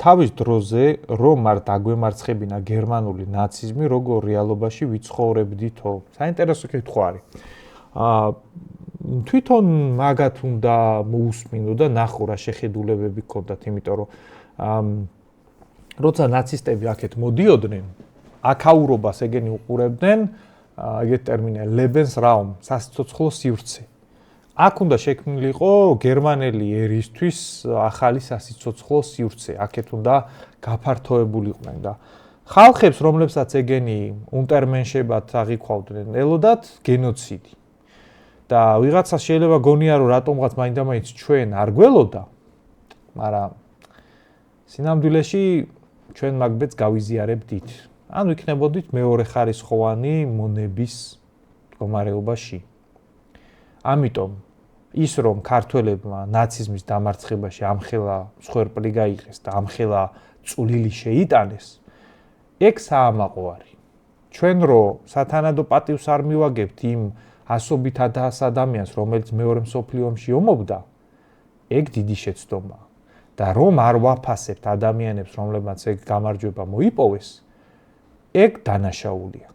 თავის დროზე რომ არ დაგვემარცხებინა გერმანული ნაციზმი, როგორ რეალობაში ვიცხოვრებდითო? საინტერესო კითხვა არის. თვითონ მაგათ უნდა მოусმინო და ნახო რა შეხედულებები ჰქონდათ, იმიტომ რომ როცა ნაცისტები აქეთ მოდიოდნენ, აქაურობას ეგენი უყურებდნენ, ეგეთი ტერმინია Lebensraum, სასიცოცხლო სივრცე. აქ უნდა შექმნილიყო გერმანელი ერისთვის ახალი სასიცოცხლო სივრცე. აქეთ უნდა გაფართოებულიყვნენ და ხალხებს, რომლებსაც ეგენი უნტერმენშებად აღიქვავდნენ, ელოდათ გენოციდი. და ვიღაცა შეიძლება გონია, რომ რატომღაც მაინდა-მაინც ჩვენ არ გველოდა, მაგრამ სინამდვილეში ჩვენ მაგბეთს გავიზიარებდით. ან ვიქნებოდით მეორე ხარისხოვანი მონების მდგომარეობაში. ამიტომ ის რომ ქართველებმა ნაციზმის დამარცხებაში ამხელა მსხვერპლი გაიღეს და ამხელა წვლილი შეიტანეს, ეგ საამაყო არის. ჩვენ რომ სათანადო პატივს არ მივაგებთ იმ ასობით ადამიანს, რომელიც მეორე მსოფლიო ომში ომობდა, ეგ დიდი შეცდომაა. და რომ არ ვაფასებთ ადამიანებს, რომლებმაც ეგ გამარჯვება მოიპოვეს, ეგ დანაშაულია.